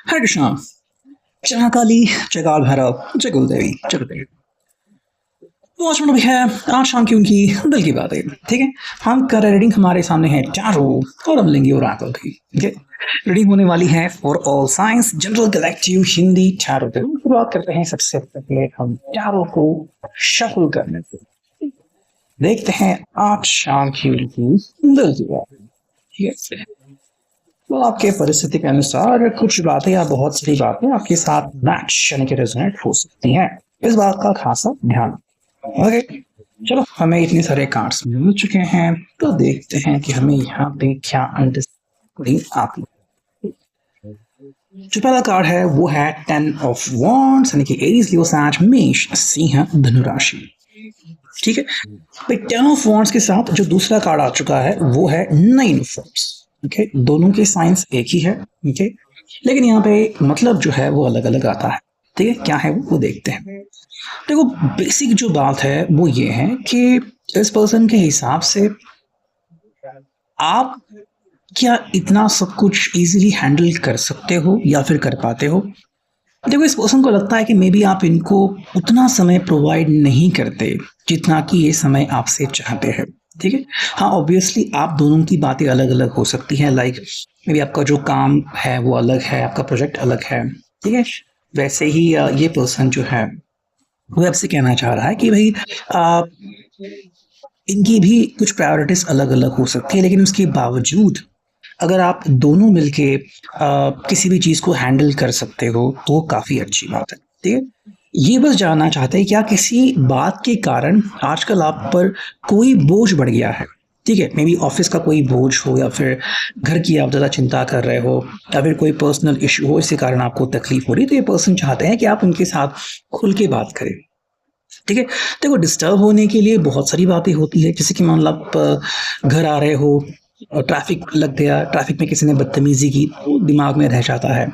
हरे कृष्णा। जय महाकाली, जय काल भैरव, जय कुलदेवी, जय कुलदेवी। तो आज मतलब है आज शाम की उनकी दिल की बातें। ठीक है, हम कर रहे रीडिंग, हमारे सामने है टैरो और हम लेंगे ओरेकल भी। ठीक है, रीडिंग होने वाली है for all science general collective Hindi tarot. शुरुआत करते हैं सबसे पहले हम टैरो को शफल करने से। देखते हैं आज शाम की उनकी दिल की बातें। ठीक है, तो आपके परिस्थिति के अनुसार कुछ बातें या बहुत सारी बातें आपके साथ मैच यानी कि रेजोनेट हो सकती हैं। इस बात का खासा ध्यान। ओके, चलो हमें इतने सारे कार्ड्स मिल चुके हैं, तो देखते हैं कि हमें यहाँ पे क्या अंडरस्टैंडिंग आती है। जो पहला कार्ड है वो है 10 ऑफ वॉन्ड्स यानी कि एरीज, लियो, सैज, मेष, सिंह, धनु राशि। ठीक है भाई, 10 ऑफ वॉन्ड्स के साथ जो दूसरा कार्ड आ चुका है वो है 9 ऑफ वॉन्ड्स। ओके, दोनों के साइंस एक ही है। ओके, लेकिन यहाँ पे मतलब जो है वो अलग अलग आता है। ठीक है, क्या है वो देखते हैं। देखो, बेसिक जो बात है वो ये है कि इस पर्सन के हिसाब से आप क्या इतना सब कुछ इजीली हैंडल कर सकते हो या फिर कर पाते हो। देखो, इस पर्सन को लगता है कि मे बी आप इनको उतना समय प्रोवाइड नहीं करते जितना कि ये समय आपसे चाहते हैं। ठीक है, हाँ ऑब्वियसली आप दोनों की बातें अलग अलग हो सकती हैं। लाइक मे बी आपका जो काम है वो अलग है, आपका प्रोजेक्ट अलग है। ठीक है, वैसे ही ये पर्सन जो है वो आपसे कहना चाह रहा है कि भाई आ, इनकी भी कुछ प्रायोरिटीज अलग अलग हो सकती है, लेकिन उसके बावजूद अगर आप दोनों मिलके किसी भी चीज को हैंडल कर सकते हो तो वो काफी अच्छी बात है। ठीक है, ये बस जानना चाहते हैं क्या किसी बात के कारण आजकल आप पर कोई बोझ बढ़ गया है। ठीक है, मे बी ऑफिस का कोई बोझ हो या फिर घर की आप ज़्यादा चिंता कर रहे हो या फिर कोई पर्सनल इशू हो, इसके कारण आपको तकलीफ हो रही है, तो ये पर्सन चाहते हैं कि आप उनके साथ खुल के बात करें। ठीक है, देखो डिस्टर्ब होने के लिए बहुत सारी बातें होती है, जैसे कि मान लो आप घर आ रहे हो और ट्रैफिक लग गया, ट्रैफिक में किसी ने बदतमीजी की तो दिमाग में रह जाता है,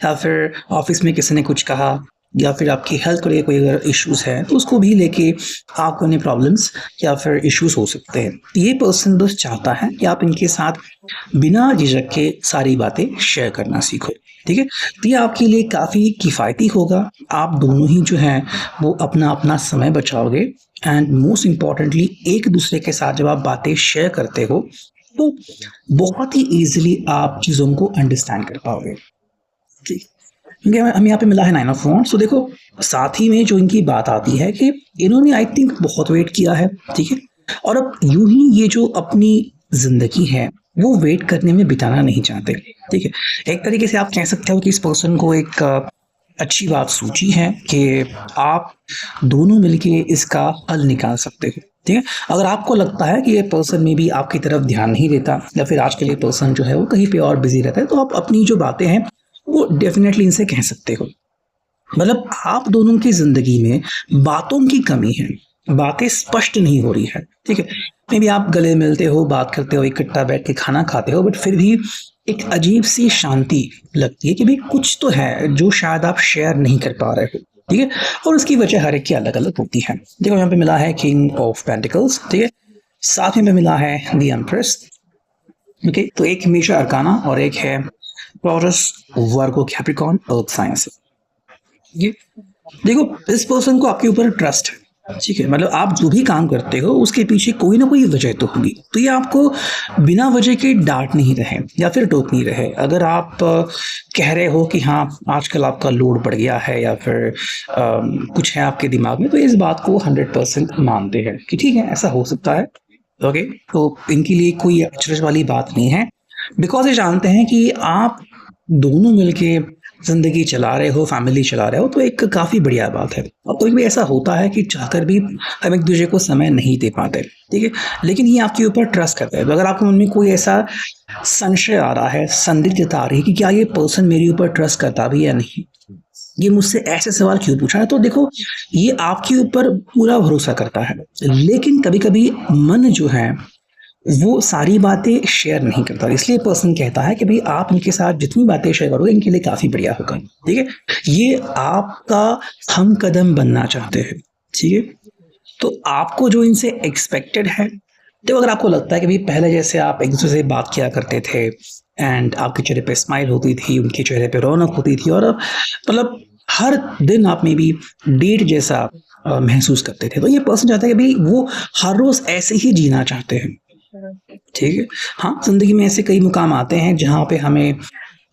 या फिर ऑफिस में किसी ने कुछ कहा, या फिर आपकी हेल्थ को लेकर कोई अगर इश्यूज है तो उसको भी लेके आपको अपने प्रॉब्लम्स या फिर इश्यूज हो सकते हैं। ये पर्सन बस चाहता है कि आप इनके साथ बिना झिझक के सारी बातें शेयर करना सीखो। ठीक है, तो ये आपके लिए काफ़ी किफ़ायती होगा। आप दोनों ही जो हैं वो अपना अपना समय बचाओगे, एंड मोस्ट इम्पॉर्टेंटली एक दूसरे के साथ जब आप बातें शेयर करते हो तो बहुत ही इजीली आप चीज़ों को अंडरस्टैंड कर पाओगे। ठीक, क्योंकि हमें यहाँ पे मिला है 9 ऑफ वॉन्ड्स। तो देखो, साथ ही में जो इनकी बात आती है कि इन्होंने आई थिंक बहुत वेट किया है। ठीक है, और अब यूं ही ये जो अपनी जिंदगी है वो वेट करने में बिताना नहीं चाहते। ठीक है, एक तरीके से आप कह सकते हो कि इस पर्सन को एक अच्छी बात सूझी है कि आप दोनों मिलके इसका हल निकाल सकते हो। ठीक है, अगर आपको लगता है कि ये पर्सन में भी आपकी तरफ ध्यान नहीं देता या फिर आज के लिए पर्सन जो है वो कहीं पे और बिजी रहता है, तो आप अपनी जो बातें हैं वो डेफिनेटली इनसे कह सकते हो। मतलब आप दोनों की जिंदगी में बातों की कमी है, बातें स्पष्ट नहीं हो रही है। ठीक है, मे बी आप गले मिलते हो, बात करते हो, इकट्ठा बैठ के खाना खाते हो, बट फिर भी एक अजीब सी शांति लगती है कि भाई कुछ तो है जो शायद आप शेयर नहीं कर पा रहे हो। ठीक है, और उसकी वजह हर एक की अलग अलग होती है। देखो, यहाँ पे मिला है किंग ऑफ पेंटिकल्स। ठीक है, साथ में मिला है द एम्प्रेस। ओके, तो एक मेजर अरकाना और एक है टॉरस, वर्गो, कैप्रिकॉर्न, अर्थ साइंस। ये देखो, इस पर्सन को आपके ऊपर ट्रस्ट है। ठीक है, मतलब आप जो भी काम करते हो उसके पीछे कोई ना कोई वजह तो होगी, तो ये आपको बिना वजह के डांट नहीं रहे या फिर टोक नहीं रहे। अगर आप कह रहे हो कि हाँ आजकल आपका लोड बढ़ गया है या फिर कुछ है आपके दिमाग में, तो इस बात को 100% मानते हैं कि ठीक है ऐसा हो सकता है। ओके, तो इनके लिए कोई अचरज वाली बात नहीं है, बिकॉज ये जानते हैं कि आप दोनों मिलके जिंदगी चला रहे हो, फैमिली चला रहे हो, तो एक काफी बढ़िया बात है। और कोई भी ऐसा होता है कि चाहकर भी हम एक दूसरे को समय नहीं दे पाते। ठीक है, लेकिन ये आपके ऊपर ट्रस्ट करता है। तो अगर आपके मन में कोई ऐसा संशय आ रहा है, संदिग्धता आ रही है कि क्या ये पर्सन मेरे ऊपर ट्रस्ट करता भी या नहीं, ये मुझसे ऐसे सवाल क्यों पूछा है, तो देखो ये आपके ऊपर पूरा भरोसा करता है, लेकिन कभी कभी मन जो है वो सारी बातें शेयर नहीं करता। इसलिए पर्सन कहता है कि भाई आप इनके साथ जितनी बातें शेयर करोगे इनके लिए काफी बढ़िया होगा। ठीक है, ये आपका हम कदम बनना चाहते हैं। ठीक है, तो आपको जो इनसे एक्सपेक्टेड है, तो अगर आपको लगता है कि भाई पहले जैसे आप एक दूसरे से बात किया करते थे एंड आपके चेहरे पे स्माइल होती थी, उनके चेहरे पे रौनक होती थी और अब मतलब हर दिन आप में भी डेट जैसा महसूस करते थे। तो ये पर्सन चाहता है कि भाई वो हर रोज़ ऐसे ही जीना चाहते हैं, ठीक है? हाँ, ज़िंदगी में ऐसे कई मुकाम आते हैं जहाँ पे हमें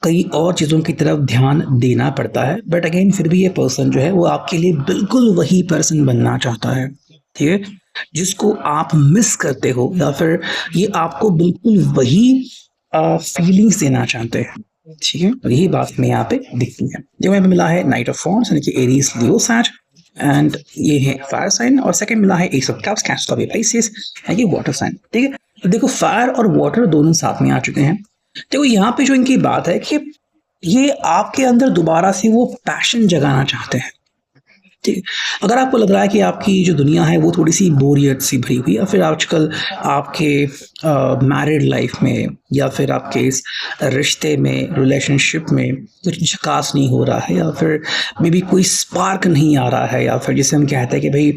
कई और चीज़ों की तरफ ध्यान देना पड़ता है, बट अगेन फिर भी ये पर्सन जो है वो आपके लिए बिल्कुल वही पर्सन बनना चाहता है, ठीक है? जिसको आप मिस करते हो या फिर ये आपको बिल्कुल वही फीलिंग्स देना चाहते हैं, ठीक है? और यही बात हमें यहाँ पे दिखती है। जो हमें मिला है नाइट ऑफ वॉन्ड्स यानी कि एरीज, लियो, सैज एंड ये है फायर साइन और सेकंड मिला है S of cups, cancer of Pisces यानी कि वाटर साइन, ठीक है? तो देखो फायर और वाटर दोनों साथ में आ चुके हैं। देखो यहाँ पे जो इनकी बात है कि ये आपके अंदर दोबारा से वो पैशन जगाना चाहते हैं, ठीक है? अगर आपको लग रहा है कि आपकी जो दुनिया है वो थोड़ी-सी बोरियत सी भरी हुई या फिर आजकल आपके मैरिड लाइफ में या फिर आपके इस रिश्ते में, रिलेशनशिप में कुछ झकास नहीं हो रहा है या फिर मे बी कोई स्पार्क नहीं आ रहा है या फिर जिसे हम कहते हैं कि भई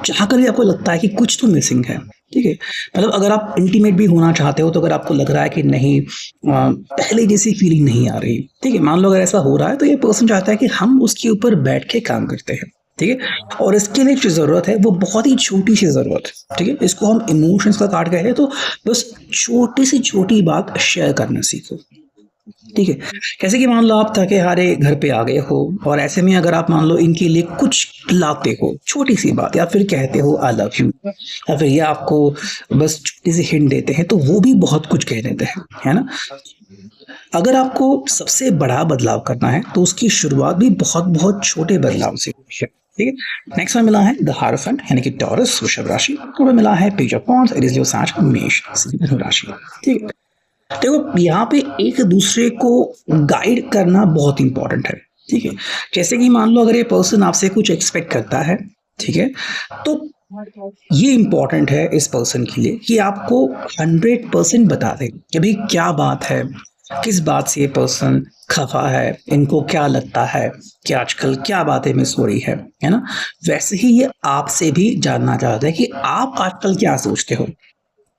चाह कर भी आपको लगता है कि कुछ तो मिसिंग है, ठीक है? मतलब अगर आप इंटीमेट भी होना चाहते हो तो अगर आपको लग रहा है कि नहीं पहले जैसी फीलिंग नहीं आ रही, ठीक है? मान लो अगर ऐसा हो रहा है तो ये पर्सन चाहता है कि हम उसके ऊपर बैठ के काम करते हैं, ठीक है? और इसके लिए जो ज़रूरत है वो बहुत ही छोटी-सी ज़रूरत है, ठीक है? इसको हम इमोशंस का कार्ड कहें तो बस छोटी से छोटी बात शेयर करना सीखो, ठीक है? कैसे कि मान लो आप थके-हारे घर पे आ गए हो और ऐसे में अगर आप मान लो इनके लिए कुछ लाते हो, छोटी-सी बात या फिर कहते हो आई लव यू या फिर ये आपको बस छोटी-सी हिंट देते हैं तो वो भी बहुत कुछ कह देते हैं, है ना? अगर आपको सबसे बड़ा बदलाव करना है तो उसकी शुरुआत भी बहुत-बहुत छोटे बदलाव से हुई है, ठीक है? नेक्स्ट में मिला है द हायरोफेंट यानी कि टॉरस वृषभ राशि और में मिला है पेज ऑफ वांड्स एरीज, लियो, सैज मेष धनु राशि, ठीक है? देखो यहाँ पे एक दूसरे को गाइड करना बहुत इंपॉर्टेंट है, ठीक है? जैसे कि मान लो अगर ये पर्सन आपसे कुछ एक्सपेक्ट करता है, ठीक है? तो ये इंपॉर्टेंट है इस पर्सन के लिए कि आपको 100% बता दें कि भाई क्या बात है, किस बात से ये पर्सन खफा है, इनको क्या लगता है कि आजकल क्या बातें मिस हो रही है ना? वैसे ही ये आपसे भी जानना चाहता है कि आप आजकल क्या सोचते हो।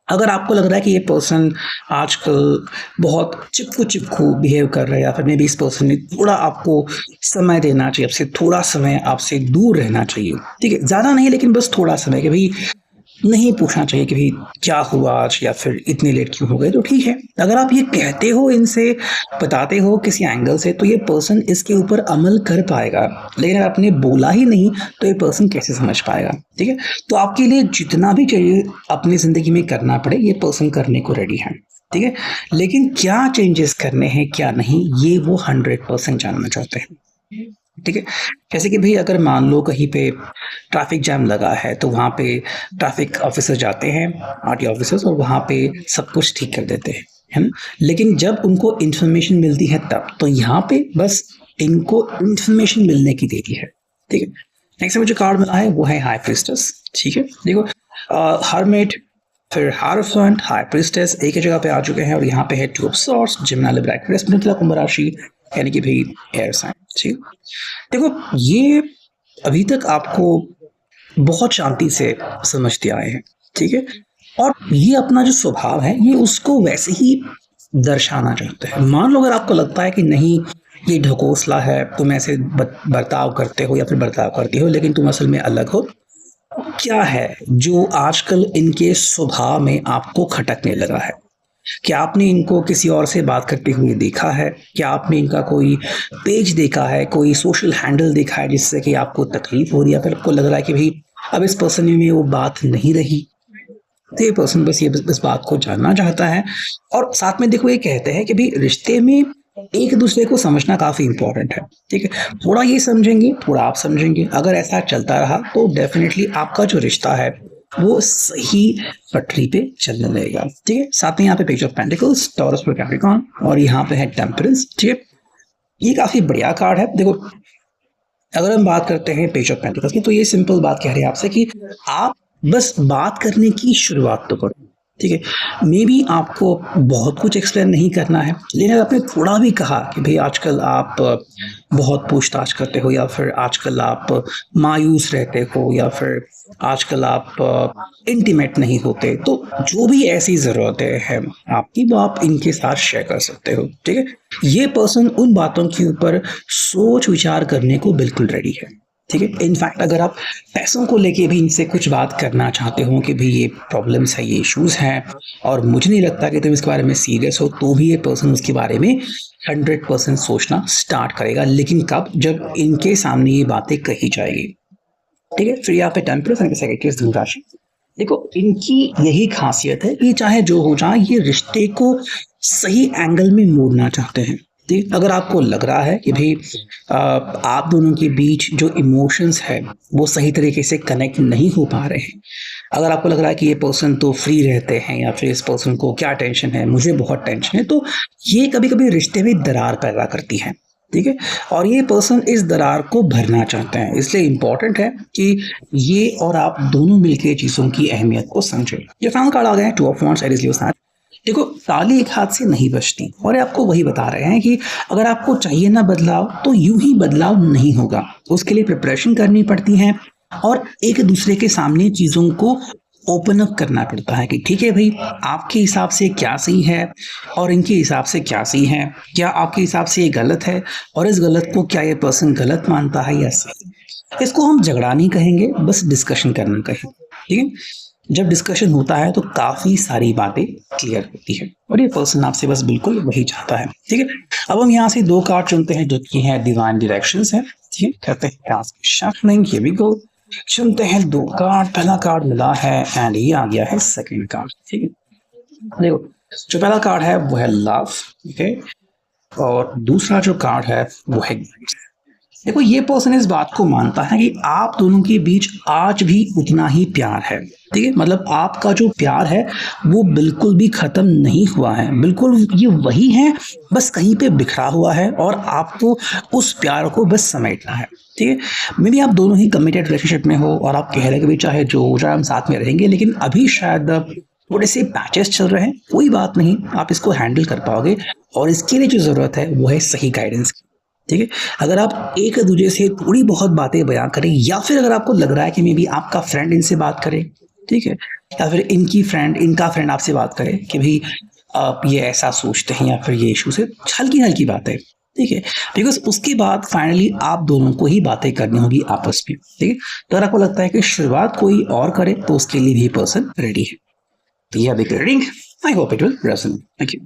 अगर आपको लग रहा है कि ये पर्सन आजकल बहुत चिपकू-चिपकू बिहेव कर रहा है या फिर मे बी इस पर्सन ने थोड़ा आपको समय देना चाहिए, आपसे थोड़ा समय आपसे दूर रहना चाहिए, ठीक है? ज़्यादा नहीं लेकिन बस थोड़ा समय कि भई नहीं पूछना चाहिए कि भई क्या हुआ आज या फिर इतनी लेट क्यों हो गए, तो ठीक है। अगर आप ये कहते हो इनसे, बताते हो किसी एंगल से तो ये पर्सन इसके ऊपर अमल कर पाएगा। लेकिन अगर आपने बोला ही नहीं तो ये पर्सन कैसे समझ पाएगा, ठीक है? तो आपके लिए जितना भी चाहिए अपनी ज़िंदगी में करना पड़े ये पर्सन करने को रेडी है, ठीक है? लेकिन क्या चेंजेस करने हैं, क्या नहीं ये वो 100% जानना चाहते हैं, ठीक है? जैसे कि भई अगर मान लो कहीं पे ट्रैफिक जैम लगा है तो वहाँ पे ट्रैफिक ऑफिसर जाते हैं, आरटीओ ऑफिसर्स और वहाँ पे सब कुछ ठीक कर देते हैं, है ना? लेकिन जब उनको इन्फॉर्मेशन मिलती है तब, तो यहाँ पे बस इनको इन्फॉर्मेशन मिलने की देरी है, ठीक है? नेक्स्ट में जो कार्ड मिला है वो है हाई प्रीस्टेस, ठीक है? देखो हर्मिट फिर हायरोफेंट, हाई प्रीस्टेस एक ही जगह पे आ चुके हैं और यहाँ पे है two of swords, Gemini, Libra, Aquarius, मिथुन, कुंभ राशि यानी कि भाई एयर साइन, ठीक? देखो ये अभी तक आपको बहुत शांति से समझते आए हैं, ठीक है? और ये अपना जो स्वभाव है ये उसको वैसे ही दर्शाना चाहते हैं। मान लो अगर आपको लगता है कि नहीं ये ढकोसला है, तुम ऐसे बर्ताव करते हो या फिर बर्ताव करती हो लेकिन तुम असल में अलग हो, क्या है जो आजकल इनके स्वभाव में आपको खटकने लगा है? क्या आपने इनको किसी और से बात करते हुए देखा है? क्या आपने इनका कोई पेज देखा है, कोई सोशल हैंडल देखा है जिससे कि आपको तकलीफ हो रही है, फिर आपको लग रहा है कि भाई अब इस पर्सन में वो बात नहीं रही? तो ये पर्सन बस इस बात को जानना चाहता है और साथ में देखो ये कहते हैं कि भाई रिश्ते में एक दूसरे को समझना काफ़ी इंपॉर्टेंट है, ठीक है? थोड़ा ये समझेंगे, थोड़ा आप समझेंगे। अगर ऐसा चलता रहा तो डेफिनेटली आपका जो रिश्ता है वो सही पटरी पे चलने लगेगा, ठीक है? साथ में यहाँ पे पेज ऑफ पेंटिकल्स, टॉरस पर कैप्रिकॉर्न और यहाँ पे है टेम्परेंस, ठीक है? ये काफ़ी बढ़िया कार्ड है। देखो अगर हम बात करते हैं पेज ऑफ पेंटिकल्स की तो ये सिंपल बात कह रही है आपसे कि आप बस बात करने की शुरुआत तो करो, ठीक है। मे बी आपको बहुत कुछ एक्सप्लेन नहीं करना है, लेकिन अगर आपने थोड़ा भी कहा कि भई आजकल आप बहुत पूछताछ करते हो, या फिर आजकल आप मायूस रहते हो, या फिर आजकल आप इंटीमेट नहीं होते, तो जो भी ऐसी ज़रूरतें हैं आपकी, वो आप इनके साथ शेयर कर सकते हो, ठीक है? ये पर्सन उन बातों के ऊपर सोच विचार करने को बिल्कुल रेडी है, ठीक है। इनफैक्ट अगर आप पैसों को लेके भी इनसे कुछ बात करना चाहते हो कि भाई ये प्रॉब्लम्स है, ये इश्यूज हैं, और मुझे नहीं लगता कि तुम इसके बारे में सीरियस हो, तो भी ये पर्सन उसके बारे में 100% सोचना स्टार्ट करेगा। लेकिन कब? जब इनके सामने ये बातें कही जाएगी, ठीक है। फिर यहाँ पे टेम्परस एंड सेक्रेटरीज धनु राशि, देखो इनकी यही खासियत है कि चाहे जो हो जाए, ये रिश्ते को सही एंगल में मोड़ना चाहते हैं। ठीक, अगर आपको लग रहा है कि भाई आप दोनों के बीच जो इमोशंस है वो सही तरीके से कनेक्ट नहीं हो पा रहे हैं, अगर आपको लग रहा है कि ये पर्सन तो फ्री रहते हैं, या फिर इस पर्सन को क्या टेंशन है, मुझे बहुत टेंशन है, तो ये कभी कभी रिश्ते में दरार पैदा करती है, ठीक है। और ये पर्सन इस दरार को भरना चाहते हैं, इसलिए इंपॉर्टेंट है कि ये और आप दोनों मिलकर चीजों की अहमियत को समझें। ये फाइनल कार्ड आ गए टू ऑफ वांड्स, देखो ताली एक हाथ से नहीं बजती, और ये आपको वही बता रहे हैं कि अगर आपको चाहिए ना बदलाव, तो यूं ही बदलाव नहीं होगा, उसके लिए प्रिपरेशन करनी पड़ती है, और एक दूसरे के सामने चीजों को ओपन अप करना पड़ता है कि ठीक है भाई, आपके हिसाब से क्या सही है और इनके हिसाब से क्या सही है, क्या आपके हिसाब से ये गलत है, और इस गलत को क्या ये पर्सन गलत मानता है या सही। इसको हम झगड़ा नहीं कहेंगे, बस डिस्कशन करना कहेंगे, ठीक है। जब डिस्कशन होता है तो काफी सारी बातें क्लियर होती है, और ये पर्सन आपसे बस बिल्कुल वही चाहता है, ठीक है। अब हम यहाँ से 2 कार्ड चुनते हैं जो कि है डिवाइन डायरेक्शंस है, ठीक है। कहते हैं शफलिंग, हियर वी गो, चुनते हैं 2 कार्ड। पहला कार्ड मिला है एंड ये आ गया है सेकंड कार्ड, ठीक है। देखो जो पहला कार्ड है वो है लव, ठीक है, और दूसरा जो कार्ड है वो है गाइड्स। देखो ये पर्सन इस बात को मानता है कि आप दोनों के बीच आज भी उतना ही प्यार है, ठीक है। मतलब आपका जो प्यार है वो बिल्कुल भी खत्म नहीं हुआ है, बिल्कुल ये वही है, बस कहीं पे बिखरा हुआ है, और आपको उस प्यार को बस समेटना है, ठीक है। मे बी आप दोनों ही कमिटेड रिलेशनशिप में हो, और आप कह रहे हैं कि भाई चाहे जो हो जाए हम साथ में रहेंगे, लेकिन अभी शायद थोड़े से पैचेस चल रहे हैं, कोई बात नहीं, आप इसको हैंडल कर पाओगे, और इसके लिए जो जरूरत है वो है सही गाइडेंस की, ठीक है। अगर आप एक दूसरे से थोड़ी बहुत बातें बयां करें, या फिर अगर आपको लग रहा है कि मे बी आपका फ्रेंड इनसे बात करे, ठीक है, या फिर इनका फ्रेंड आपसे बात करे कि भाई आप ये ऐसा सोचते हैं, या फिर ये इशू से हल्की हल्की बात है, ठीक है। बिकॉज उसके बाद फाइनली आप दोनों को ही बातें करनी होगी आपस में, ठीक है। तो अगर आपको लगता है कि शुरुआत कोई और करे, तो उसके लिए भी पर्सन रेडी है। तो ये अभी reading, I hope it will resonate. Thank you.